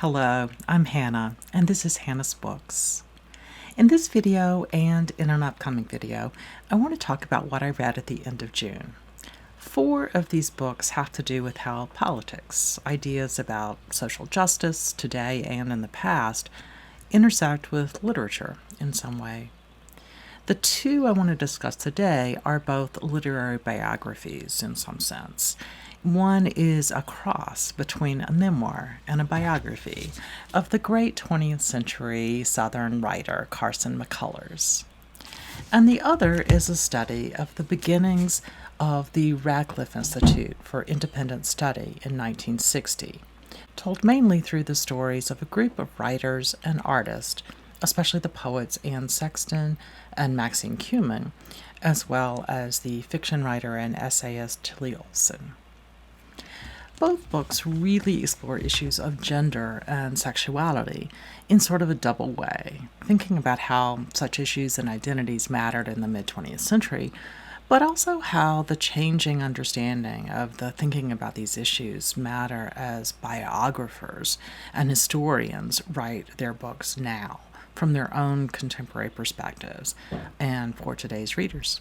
Hello, I'm Hannah, and this is Hannah's Books. In this video and in an upcoming video, I want to talk about what I read at the end of June. 4 of these books have to do with how politics, ideas about social justice today and in the past, intersect with literature in some way. The 2 I want to discuss today are both literary biographies in some sense. One is a cross between a memoir and a biography of the great 20th century Southern writer Carson McCullers. And the other is a study of the beginnings of the Radcliffe Institute for Independent Study in 1960, told mainly through the stories of a group of writers and artists, especially the poets Anne Sexton and Maxine Kumin, as well as the fiction writer and essayist Tillie Olsen. Both books really explore issues of gender and sexuality in sort of a double way, thinking about how such issues and identities mattered in the mid-20th century, but also how the changing understanding of the thinking about these issues matter as biographers and historians write their books now from their own contemporary perspectives and for today's readers.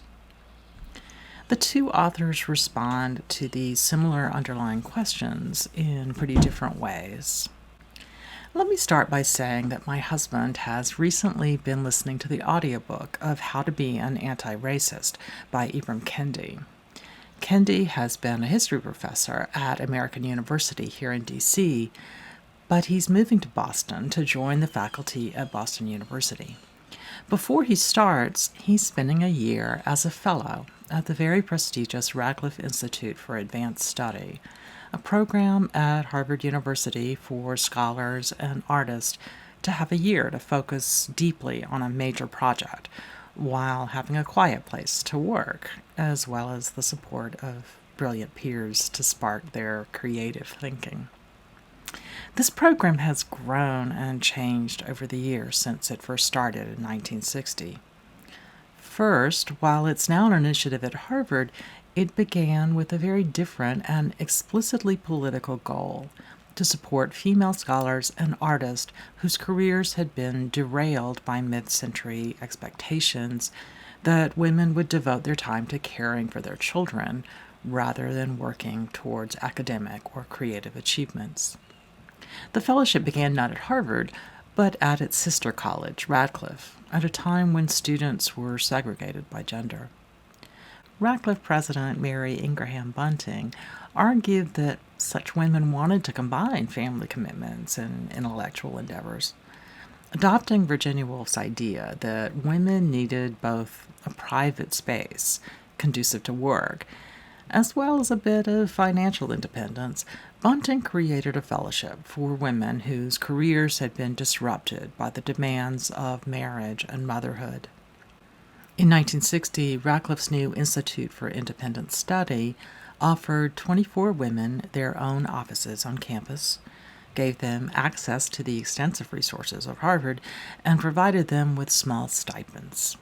The 2 authors respond to these similar underlying questions in pretty different ways. Let me start by saying that my husband has recently been listening to the audiobook of How to Be an Anti-Racist by Ibram Kendi. Kendi has been a history professor at American University here in D.C., but he's moving to Boston to join the faculty at Boston University. Before he starts, he's spending a year as a fellow at the very prestigious Radcliffe Institute for Advanced Study, a program at Harvard University for scholars and artists to have a year to focus deeply on a major project while having a quiet place to work, as well as the support of brilliant peers to spark their creative thinking. This program has grown and changed over the years since it first started in 1960. First, while it's now an initiative at Harvard, it began with a very different and explicitly political goal: to support female scholars and artists whose careers had been derailed by mid-century expectations that women would devote their time to caring for their children rather than working towards academic or creative achievements. The fellowship began not at Harvard, but at its sister college, Radcliffe, at a time when students were segregated by gender. Radcliffe President Mary Ingraham Bunting argued that such women wanted to combine family commitments and intellectual endeavors, adopting Virginia Woolf's idea that women needed both a private space conducive to work as well as a bit of financial independence. Bunting created a fellowship for women whose careers had been disrupted by the demands of marriage and motherhood. In 1960, Radcliffe's new Institute for Independent Study offered 24 women their own offices on campus, gave them access to the extensive resources of Harvard, and provided them with small stipends.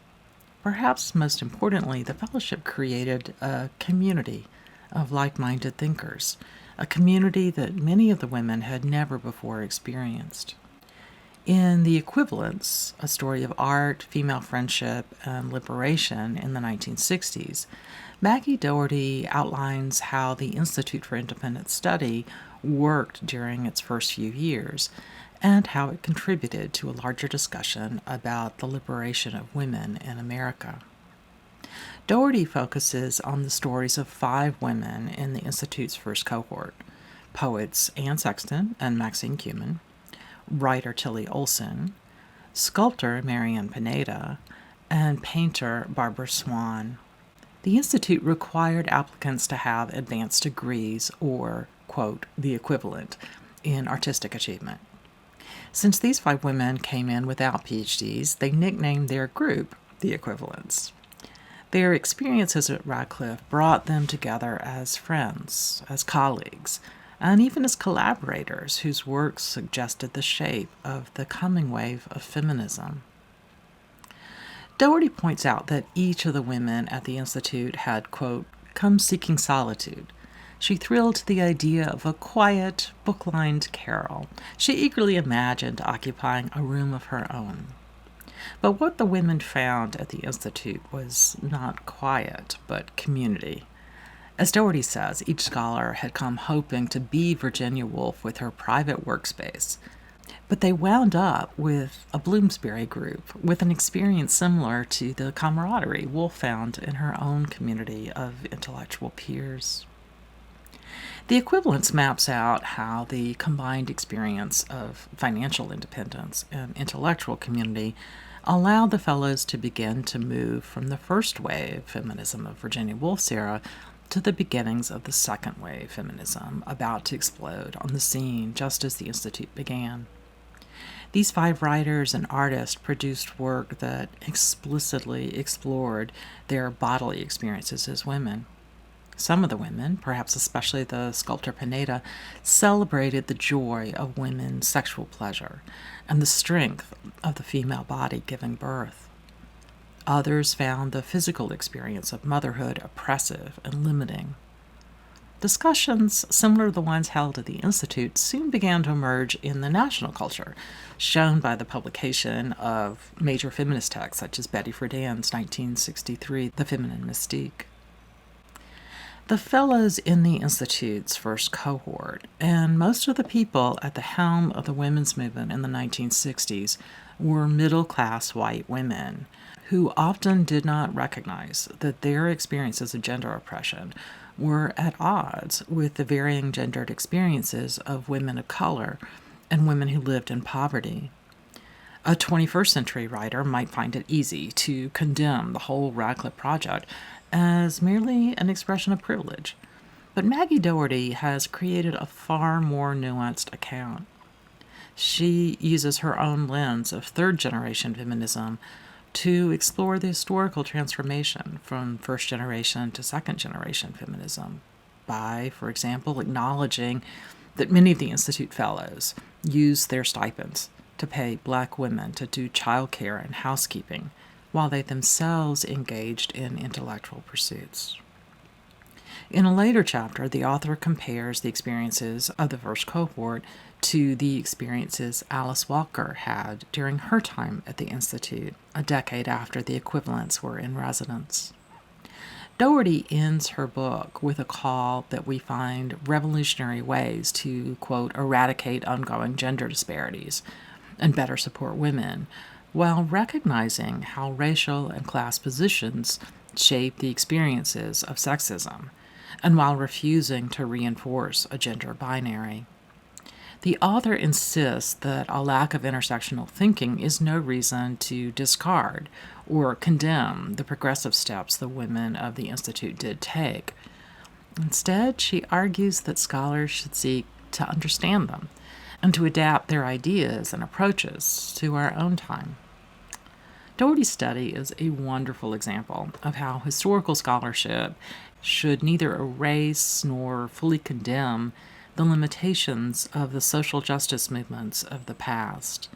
Perhaps most importantly, the fellowship created a community of like-minded thinkers, a community that many of the women had never before experienced. In The Equivalents, a story of art, female friendship, and liberation in the 1960s, Maggie Doherty outlines how the Institute for Independent Study worked during its first few years and how it contributed to a larger discussion about the liberation of women in America. Doherty focuses on the stories of 5 women in the Institute's first cohort: poets Anne Sexton and Maxine Kumin, writer Tillie Olsen, sculptor Marianne Pineda, and painter Barbara Swan. The Institute required applicants to have advanced degrees or, quote, the equivalent in artistic achievement. Since these 5 women came in without PhDs, they nicknamed their group the Equivalents. Their experiences at Radcliffe brought them together as friends, as colleagues, and even as collaborators whose works suggested the shape of the coming wave of feminism. Doherty points out that each of the women at the Institute had, quote, come seeking solitude, She thrilled to the idea of a quiet, book-lined carrel. She eagerly imagined occupying a room of her own. But what the women found at the Institute was not quiet, but community. As Doherty says, each scholar had come hoping to be Virginia Woolf with her private workspace. But they wound up with a Bloomsbury group, with an experience similar to the camaraderie Woolf found in her own community of intellectual peers. The equivalence maps out how the combined experience of financial independence and intellectual community allowed the fellows to begin to move from the first wave feminism of Virginia Woolf's era to the beginnings of the second wave feminism about to explode on the scene just as the Institute began. These 5 writers and artists produced work that explicitly explored their bodily experiences as women. Some of the women, perhaps especially the sculptor Pineda, celebrated the joy of women's sexual pleasure and the strength of the female body giving birth. Others found the physical experience of motherhood oppressive and limiting. Discussions similar to the ones held at the Institute soon began to emerge in the national culture, shown by the publication of major feminist texts such as Betty Friedan's 1963 The Feminine Mystique. The fellows in the Institute's first cohort, and most of the people at the helm of the women's movement in the 1960s, were middle-class white women who often did not recognize that their experiences of gender oppression were at odds with the varying gendered experiences of women of color and women who lived in poverty. A 21st century writer might find it easy to condemn the whole Radcliffe Project as merely an expression of privilege, but Maggie Doherty has created a far more nuanced account. She uses her own lens of third-generation feminism to explore the historical transformation from first-generation to second-generation feminism by, for example, acknowledging that many of the Institute fellows used their stipends to pay black women to do childcare and housekeeping while they themselves engaged in intellectual pursuits. In a later chapter, the author compares the experiences of the first cohort to the experiences Alice Walker had during her time at the Institute, a decade after the equivalents were in residence. Doherty ends her book with a call that we find revolutionary ways to, quote, eradicate ongoing gender disparities and better support women, while recognizing how racial and class positions shape the experiences of sexism, and while refusing to reinforce a gender binary. The author insists that a lack of intersectional thinking is no reason to discard or condemn the progressive steps the women of the Institute did take. Instead, she argues that scholars should seek to understand them and to adapt their ideas and approaches to our own time. Doherty's study is a wonderful example of how historical scholarship should neither erase nor fully condemn the limitations of the social justice movements of the past.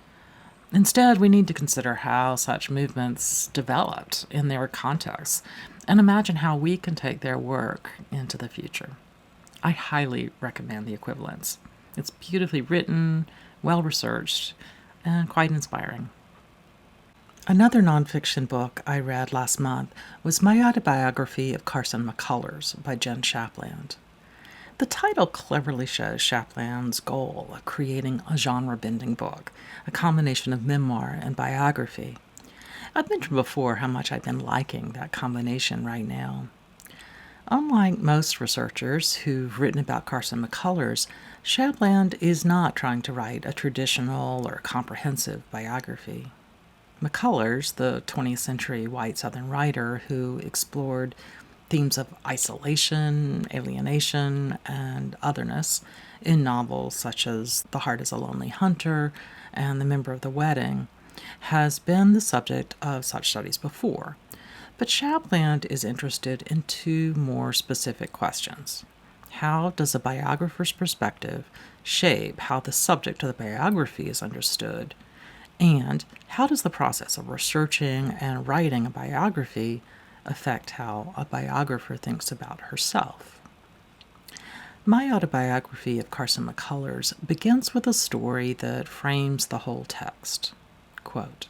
Instead, we need to consider how such movements developed in their contexts and imagine how we can take their work into the future. I highly recommend The Equivalents. It's beautifully written, well-researched, and quite inspiring. Another nonfiction book I read last month was My Autobiography of Carson McCullers by Jenn Shapland. The title cleverly shows Shapland's goal of creating a genre-bending book, a combination of memoir and biography. I've mentioned before how much I've been liking that combination right now. Unlike most researchers who've written about Carson McCullers, Shapland is not trying to write a traditional or comprehensive biography. McCullers, the 20th century white Southern writer who explored themes of isolation, alienation, and otherness in novels such as The Heart is a Lonely Hunter and The Member of the Wedding, has been the subject of such studies before. But Shapland is interested in 2 more specific questions. How does a biographer's perspective shape how the subject of the biography is understood? And how does the process of researching and writing a biography affect how a biographer thinks about herself? My autobiography of Carson McCullers begins with a story that frames the whole text. Quote,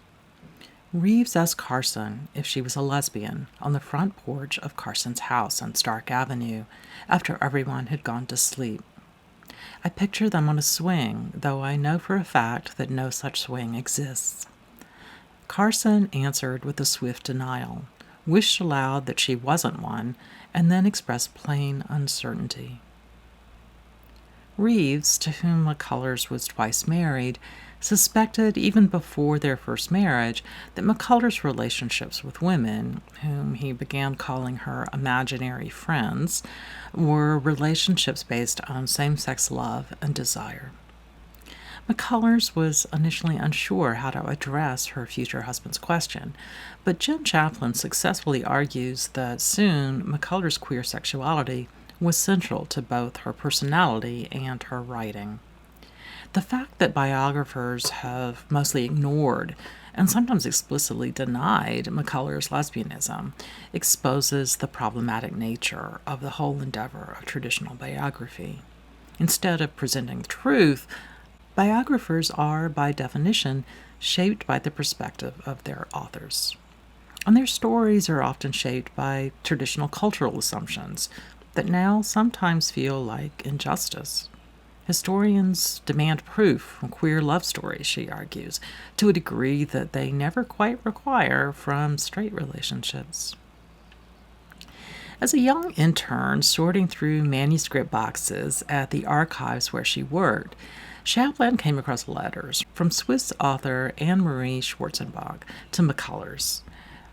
Reeves asked Carson if she was a lesbian on the front porch of Carson's house on Stark Avenue after everyone had gone to sleep. I picture them on a swing, though I know for a fact that no such swing exists. Carson answered with a swift denial, wished aloud that she wasn't one, and then expressed plain uncertainty. Reeves, to whom McCullers was twice married, suspected even before their first marriage that McCullers' relationships with women, whom he began calling her imaginary friends, were relationships based on same-sex love and desire. McCullers was initially unsure how to address her future husband's question, but Jenn Shapland successfully argues that soon McCullers' queer sexuality was central to both her personality and her writing. The fact that biographers have mostly ignored and sometimes explicitly denied McCullers' lesbianism exposes the problematic nature of the whole endeavor of traditional biography. Instead of presenting the truth, biographers are, by definition, shaped by the perspective of their authors. And their stories are often shaped by traditional cultural assumptions that now sometimes feel like injustice. Historians demand proof from queer love stories, she argues, to a degree that they never quite require from straight relationships. As a young intern sorting through manuscript boxes at the archives where she worked, Shapland came across letters from Swiss author Anne-Marie Schwarzenbach to McCullers,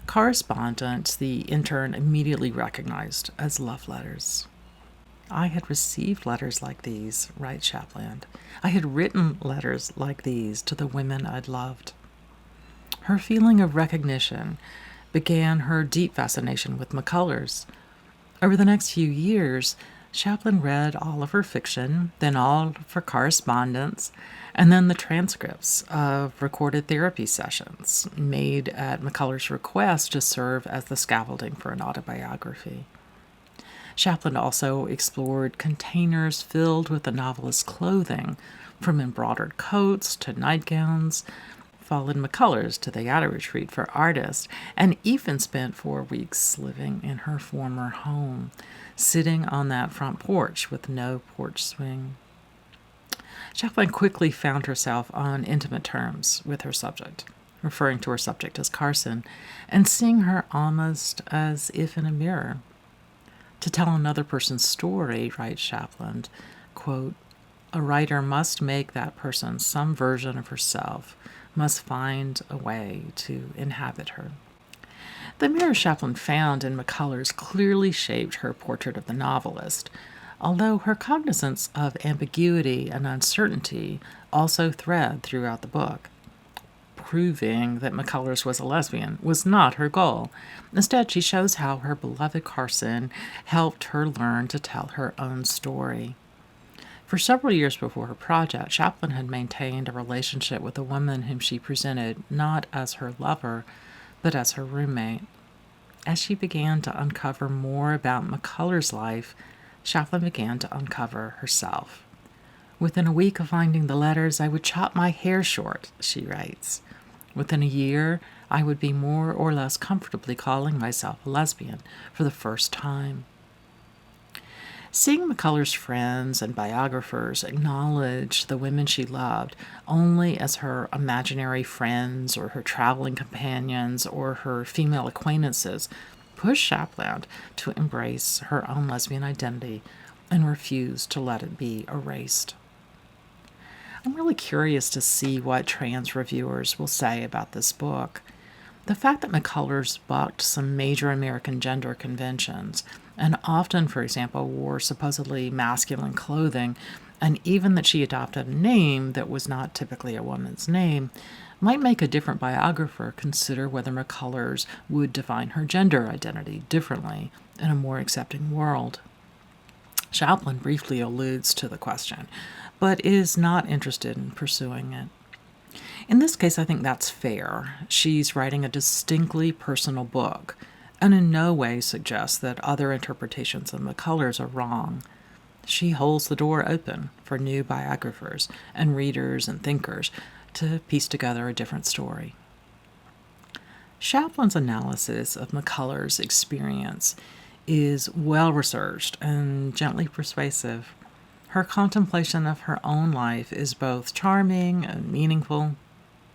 correspondence the intern immediately recognized as love letters. I had received letters like these, writes Shapland. I had written letters like these to the women I'd loved. Her feeling of recognition began her deep fascination with McCullers. Over the next few years, Shapland read all of her fiction, then all of her correspondence, and then the transcripts of recorded therapy sessions made at McCullers' request to serve as the scaffolding for an autobiography. Shapland also explored containers filled with the novelist's clothing, from embroidered coats to nightgowns, followed McCullers to the Yada Retreat for Artists, and even spent 4 weeks living in her former home, sitting on that front porch with no porch swing. Shapland quickly found herself on intimate terms with her subject, referring to her subject as Carson, and seeing her almost as if in a mirror. To tell another person's story, writes Shapland, quote, a writer must make that person some version of herself, must find a way to inhabit her. The mirror Shapland found in McCullers clearly shaped her portrait of the novelist, although her cognizance of ambiguity and uncertainty also thread throughout the book. Proving that McCullers was a lesbian was not her goal. Instead, she shows how her beloved Carson helped her learn to tell her own story. For several years before her project, Shapland had maintained a relationship with a woman whom she presented not as her lover, but as her roommate. As she began to uncover more about McCullers' life, Shapland began to uncover herself. Within a week of finding the letters, I would chop my hair short, she writes. Within a year, I would be more or less comfortably calling myself a lesbian for the first time. Seeing McCullers' friends and biographers acknowledge the women she loved only as her imaginary friends or her traveling companions or her female acquaintances pushed Shapland to embrace her own lesbian identity and refuse to let it be erased. I'm really curious to see what trans reviewers will say about this book. The fact that McCullers bucked some major American gender conventions and often, for example, wore supposedly masculine clothing, and even that she adopted a name that was not typically a woman's name, might make a different biographer consider whether McCullers would define her gender identity differently in a more accepting world. Shapland briefly alludes to the question, but is not interested in pursuing it. In this case, I think that's fair. She's writing a distinctly personal book, and in no way suggests that other interpretations of McCullers are wrong. She holds the door open for new biographers and readers and thinkers to piece together a different story. Shapland's analysis of McCullers' experience is well-researched and gently persuasive. Her contemplation of her own life is both charming and meaningful.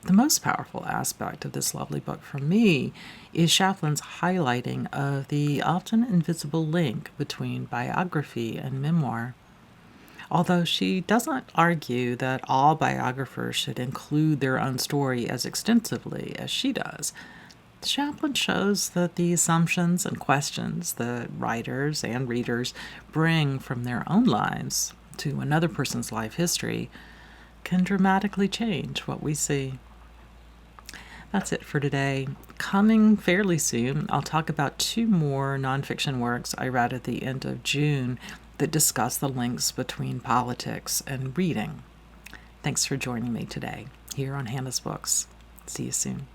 The most powerful aspect of this lovely book for me is Shapland's highlighting of the often invisible link between biography and memoir. Although she doesn't argue that all biographers should include their own story as extensively as she does, Shapland shows that the assumptions and questions that writers and readers bring from their own lives to another person's life history can dramatically change what we see. That's it for today. Coming fairly soon, I'll talk about 2 more nonfiction works I read at the end of June that discuss the links between politics and reading. Thanks for joining me today here on Hannah's Books. See you soon.